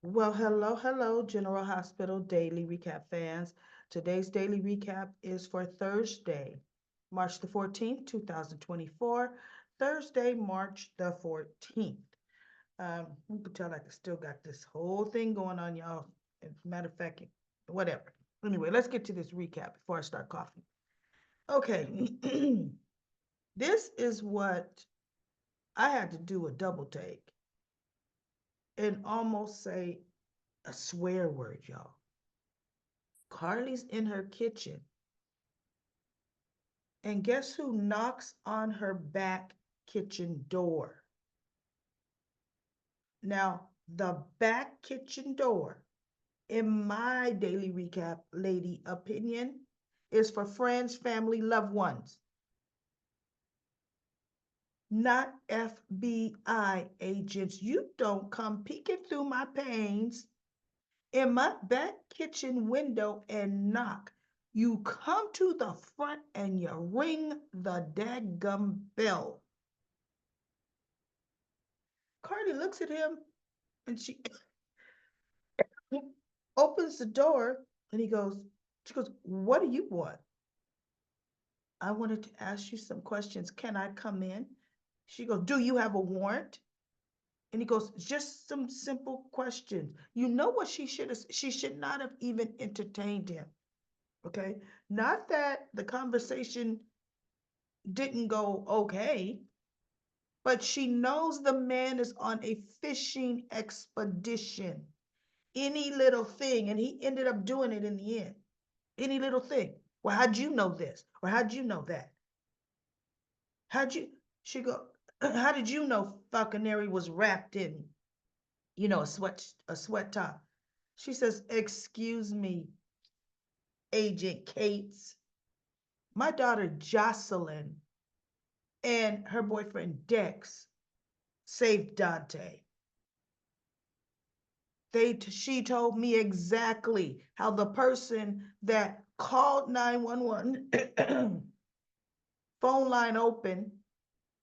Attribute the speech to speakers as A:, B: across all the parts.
A: Well, hello, General Hospital Daily Recap fans. Today's daily recap is for Thursday, March the 14th, 2024. Thursday, March the 14th. You can tell I still got this whole thing going on, y'all. As a matter of fact, whatever. Anyway, let's get to this recap before I start coughing. Okay, this is what I had to do a double take and almost say a swear word, y'all. Carly's in her kitchen, and guess who knocks on her back kitchen door? Now, the back kitchen door, in my daily recap, lady opinion, is for friends, family, loved ones, not FBI agents. You don't come peeking through my panes in my back kitchen window and knock. You come to the front and you ring the daggum bell. Cardi looks at him and she opens the door and she goes, what do you want? I wanted to ask you some questions. Can I come in? She goes, do you have a warrant? And he goes, just some simple questions. You know what she should not have even entertained him. Okay. Not that the conversation didn't go okay, but she knows the man is on a fishing expedition. Any little thing, and he ended up doing it in the end. Any little thing. Well, how'd you know this? Or how'd you know that? How'd you, she go, how did you know Falconeri was wrapped in, a sweat top? She says, excuse me, Agent Cates. My daughter Jocelyn and her boyfriend Dex saved Dante. She told me exactly how the person that called 911 phone line open,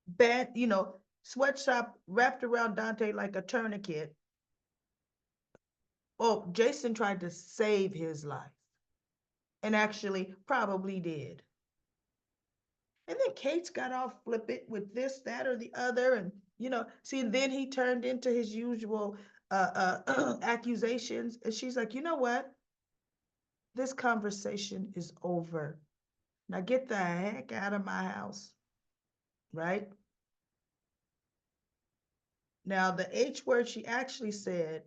A: bad, sweatshop wrapped around Dante like a tourniquet. Well, Jason tried to save his life and actually probably did. And then Kate's got all flippant with this, that, or the other. And, see, and then he turned into his usual accusations. And she's like, you know what? This conversation is over. Now get the heck out of my house, right? Now, the H word she actually said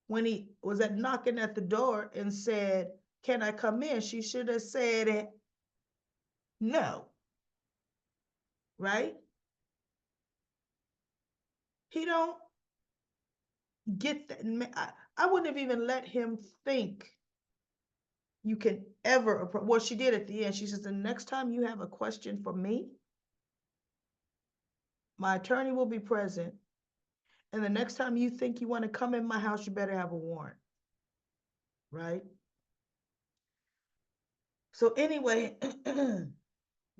A: when he was at knocking at the door and said, can I come in? She should have said no, right? He don't get that. I wouldn't have even let him think you can ever approach. Well, she did at the end. She says, the next time you have a question for me, my attorney will be present. And the next time you think you want to come in my house, you better have a warrant, right? So anyway,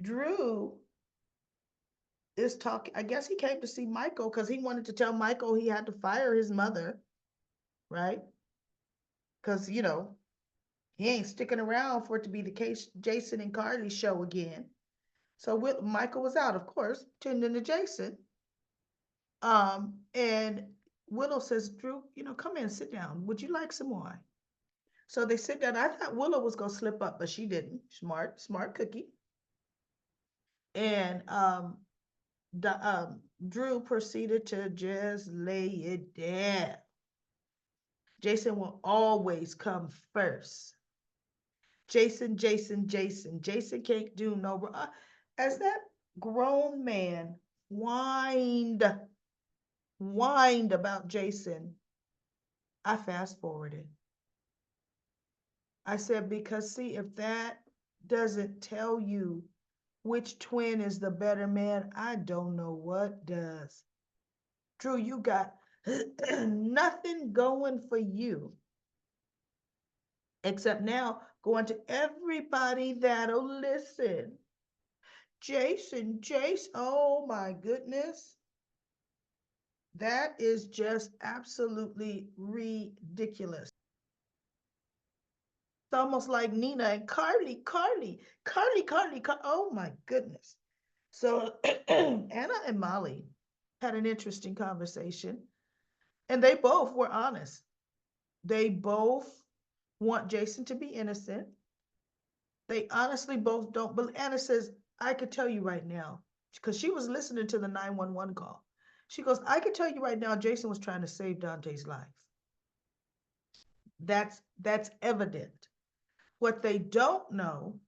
A: Drew is talking. I guess he came to see Michael because he wanted to tell Michael he had to fire his mother, right? Because, he ain't sticking around for it to be the case Jason and Carly show again. So Michael was out, of course, tending to Jason. And Willow says, Drew, come in, sit down. Would you like some wine? So they sit down. I thought Willow was gonna slip up, but she didn't. Smart cookie. And Drew proceeded to just lay it down. Jason will always come first. Jason can't do no. As that grown man whined, whined about Jason, I fast forwarded. I said, because see, if that doesn't tell you which twin is the better man, I don't know what does. Drew, you got nothing going for you except now going to everybody that'll listen. Jason, oh my goodness. That is just absolutely ridiculous. It's almost like Nina and Carly. Oh my goodness. So Anna and Molly had an interesting conversation, and they both were honest. They both want Jason to be innocent. They honestly both don't. But Anna says, I could tell you right now, because she was listening to the 911 call. She goes, I could tell you right now, Jason was trying to save Dante's life. That's evident. What they don't know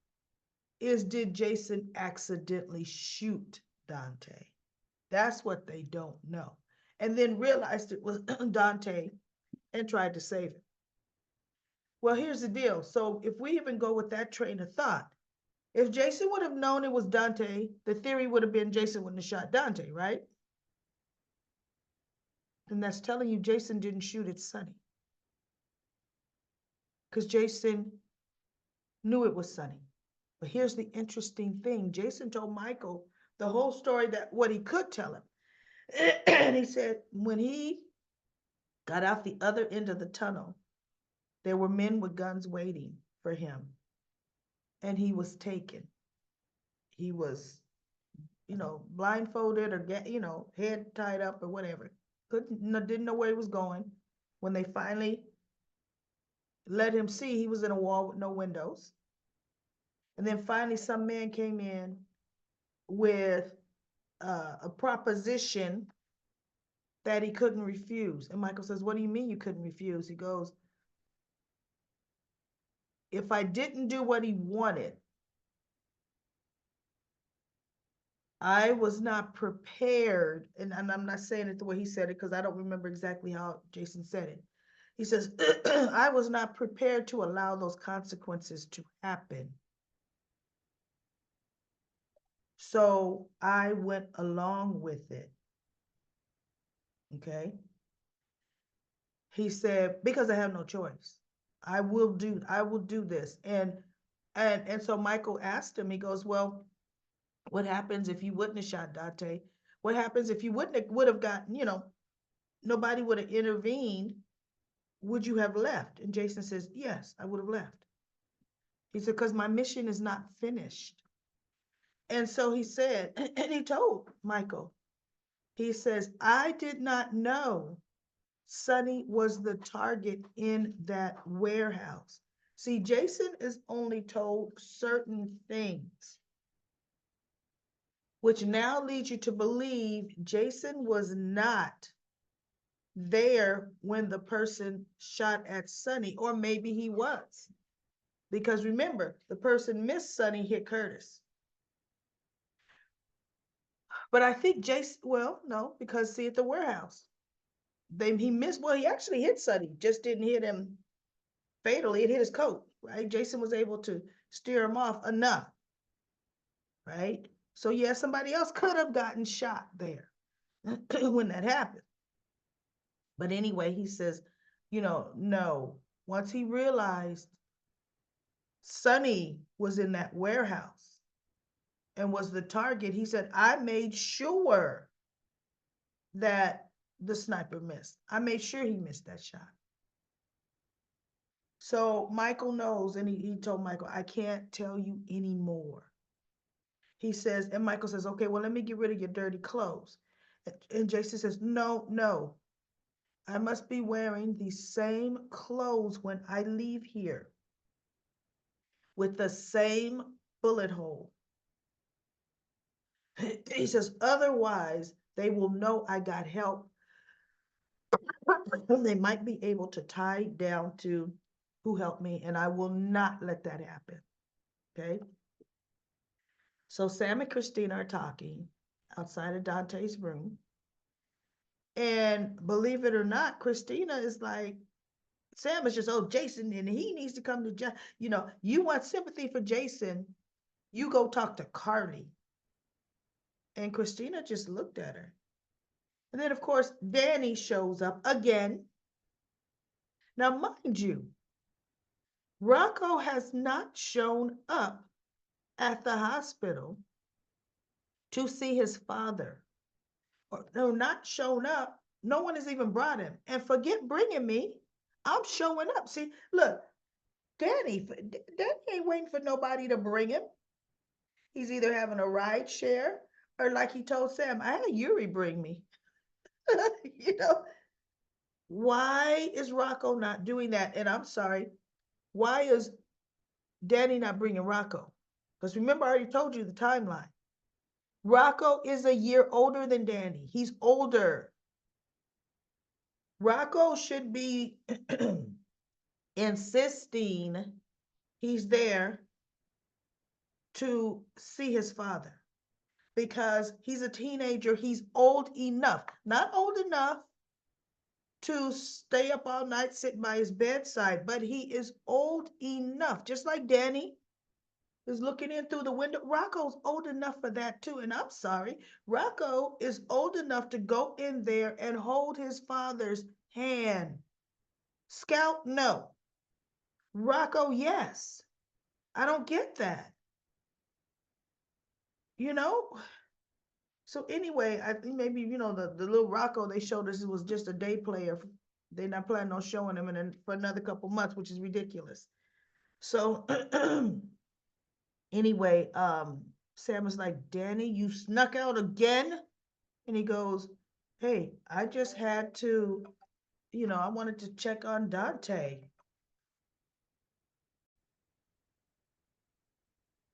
A: is, did Jason accidentally shoot Dante? That's what they don't know. And then realized it was Dante and tried to save him. Well, here's the deal. So if we even go with that train of thought, if Jason would have known it was Dante, the theory would have been Jason wouldn't have shot Dante, right? And that's telling you Jason didn't shoot at Sonny. Because Jason knew it was Sonny. But here's the interesting thing. Jason told Michael the whole story, that what he could tell him. And he said when he got out the other end of the tunnel, there were men with guns waiting for him. And he was taken. He was, blindfolded or, head tied up or whatever. Didn't know where he was going. When they finally let him see, he was in a wall with no windows. And then finally, some man came in with a proposition that he couldn't refuse. And Michael says, what do you mean you couldn't refuse? He goes, if I didn't do what he wanted, I was not prepared. And I'm not saying it the way he said it, because I don't remember exactly how Jason said it. He says, I was not prepared to allow those consequences to happen. So I went along with it. Okay. He said, because I have no choice. I will do this. And so Michael asked him, he goes, well, what happens if you wouldn't have shot Dante? What happens if you would have gotten, nobody would have intervened? Would you have left? And Jason says, yes, I would have left. He said, because my mission is not finished. And so he said, and he told Michael, he says, I did not know Sonny was the target in that warehouse. See, Jason is only told certain things, which now leads you to believe Jason was not there when the person shot at Sonny, or maybe he was. Because remember, the person missed Sonny, hit Curtis. But I think Jason, well, no, because see, at the warehouse, he missed, well, he actually hit Sonny, just didn't hit him fatally. It hit his coat, right? Jason was able to steer him off enough, right? So yeah, somebody else could have gotten shot there when that happened. But anyway, he says, no. Once he realized Sonny was in that warehouse and was the target, he said, I made sure that the sniper missed. I made sure he missed that shot. So Michael knows, and he told Michael, I can't tell you anymore. He says, and Michael says, okay, well, let me get rid of your dirty clothes. And Jason says, no, I must be wearing the same clothes when I leave here, with the same bullet hole. He says, otherwise they will know I got help. They might be able to tie down to who helped me, and I will not let that happen. Okay. So Sam and Christina are talking outside of Dante's room. And believe it or not, Christina is like, Sam is just, oh, Jason, and he needs to come to, you want sympathy for Jason, you go talk to Carly. And Christina just looked at her. And then, of course, Danny shows up again. Now, mind you, Rocco has not shown up at the hospital to see his father. Or no, not shown up. No one has even brought him. And forget bringing me. I'm showing up. See, look, Danny ain't waiting for nobody to bring him. He's either having a ride share or like he told Sam, I had Yuri bring me. you know, why is Rocco not doing that? And I'm sorry, why is Danny not bringing Rocco? Because remember, I already told you the timeline. Rocco is a year older than Danny. He's older. Rocco should be insisting he's there to see his father because he's a teenager. He's old enough, not old enough to stay up all night sitting by his bedside, but he is old enough, just like Danny is looking in through the window. Rocco's old enough for that too. And I'm sorry, Rocco is old enough to go in there and hold his father's hand. Scout, no. Rocco, yes. I don't get that. You know? So anyway, I think maybe, the little Rocco they showed us was just a day player. They're not planning on showing him for another couple months, which is ridiculous. So anyway, Sam was like, Danny, you snuck out again? And he goes, hey, I just had to, I wanted to check on Dante.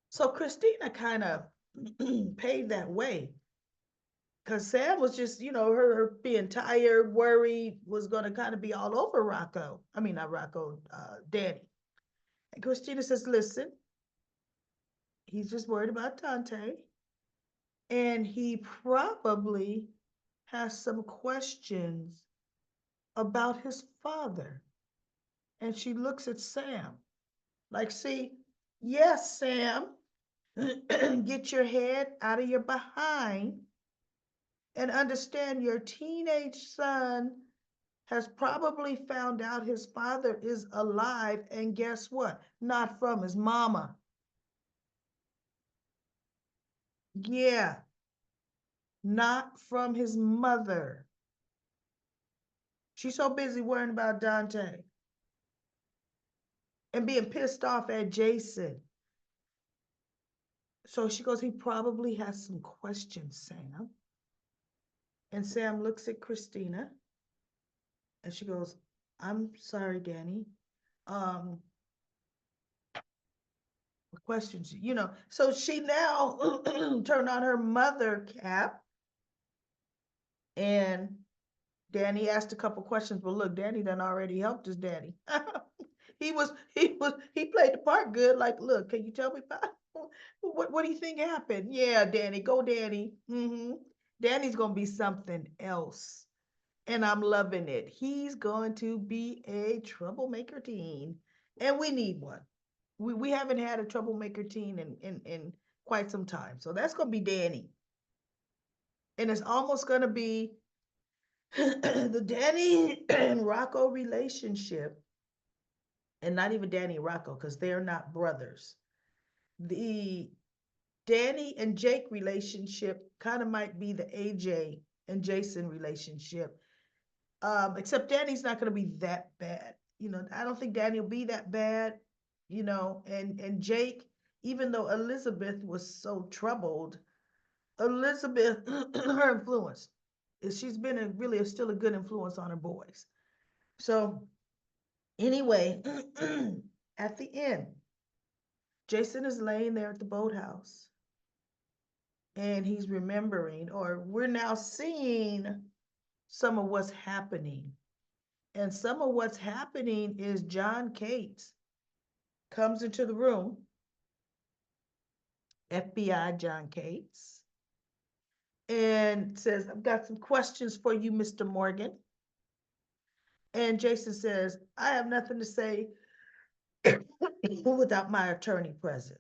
A: So Christina kind of paved that way because Sam was just, her being tired, worried, was going to kind of be all over Rocco. I mean, not Rocco, Danny. And Christina says, listen, he's just worried about Dante. And he probably has some questions about his father. And she looks at Sam like, see, yes, Sam, get your head out of your behind and understand your teenage son has probably found out his father is alive. And guess what? Not from his mama. Yeah, not from his mother. She's so busy worrying about Dante and being pissed off at Jason. So she goes, he probably has some questions, Sam. And Sam looks at Christina and she goes, I'm sorry, Danny. Questions, So she now turned on her mother cap and Danny asked a couple questions, but look, Danny done already helped his daddy. He played the part good. Like, look, can you tell me about what do you think happened? Yeah, Danny, go Danny. Danny's gonna be something else. And I'm loving it. He's going to be a troublemaker teen. And we need one. We haven't had a troublemaker teen in quite some time. So that's gonna be Danny. And it's almost gonna be the Danny and Rocco relationship, and not even Danny and Rocco, because they're not brothers. The Danny and Jake relationship kind of might be the AJ and Jason relationship. Except Danny's not going to be that bad. I don't think Danny will be that bad. And Jake, even though Elizabeth was so troubled, Elizabeth, her influence is she's been still a good influence on her boys. So anyway, at the end, Jason is laying there at the boathouse and he's remembering, or we're now seeing some of what's happening. And some of what's happening is John Cates comes into the room, FBI John Cates, and says, I've got some questions for you, Mr. Morgan. And Jason says, I have nothing to say without my attorney present.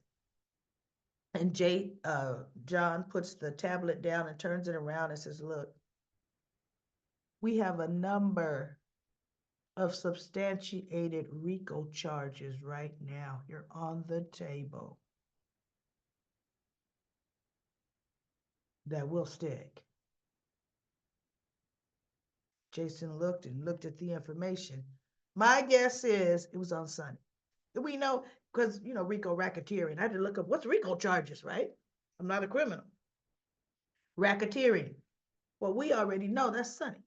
A: And John puts the tablet down and turns it around and says, look, we have a number of substantiated RICO charges right now. You're on the table that will stick. Jason looked and looked at the information. My guess is it was on Sunny. We know because Rico racketeering. I had to look up what's Rico charges, right? I'm not a criminal. Racketeering. Well, we already know that's Sunny.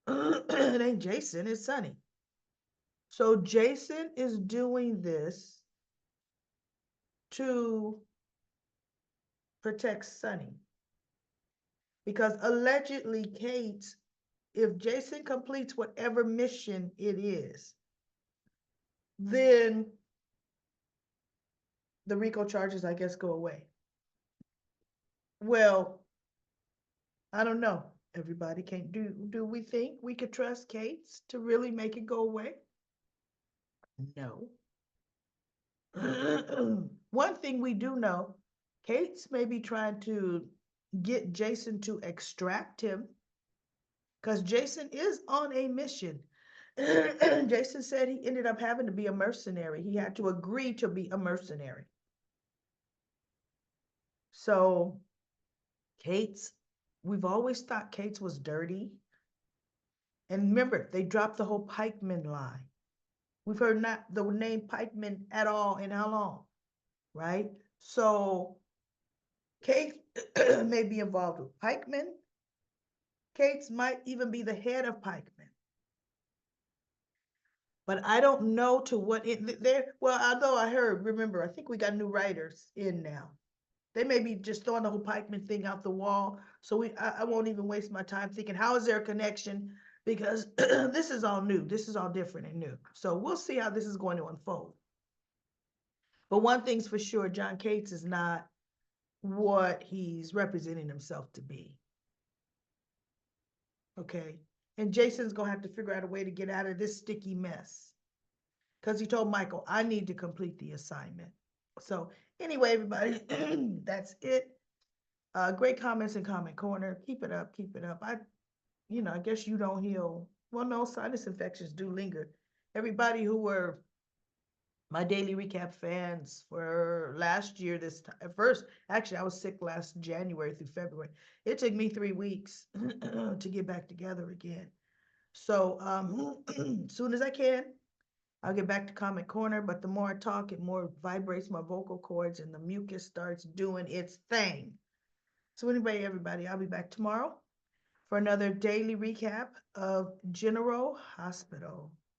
A: It ain't Jason, it's Sunny. So Jason is doing this to protect Sunny because allegedly Kate, if Jason completes whatever mission it is, then the RICO charges, I guess, go away. Well, I don't know. Everybody can't do we think we could trust Kate to really make it go away? No. One thing we do know, Kate's may be trying to get Jason to extract him because Jason is on a mission. Jason said he ended up having to be a mercenary. He had to agree to be a mercenary. So Kate's, we've always thought Kate's was dirty. And remember, they dropped the whole pikeman line. We've heard not the name pikeman at all in how long, right? So Kate may be involved with pikemen. Kate's might even be the head of pikemen. But I don't know to what it there. Well, although I heard, remember, I think we got new writers in now. They may be just throwing the whole pikeman thing out the wall. So I won't even waste my time thinking, how is there a connection? Because this is all new. This is all different and new. So we'll see how this is going to unfold. But one thing's for sure, John Cates is not what he's representing himself to be. Okay. And Jason's going to have to figure out a way to get out of this sticky mess. Because he told Michael, I need to complete the assignment. So anyway, everybody, that's it. Great comments in comment corner. Keep it up, keep it up. I guess you don't heal. Well, no, sinus infections do linger. Everybody who were my daily recap fans for last year, this time, at first, actually, I was sick last January through February. It took me 3 weeks to get back together again. So, as soon as I can, I'll get back to comment corner, but the more I talk, it more vibrates my vocal cords and the mucus starts doing its thing. So anyway, everybody, I'll be back tomorrow for another daily recap of General Hospital.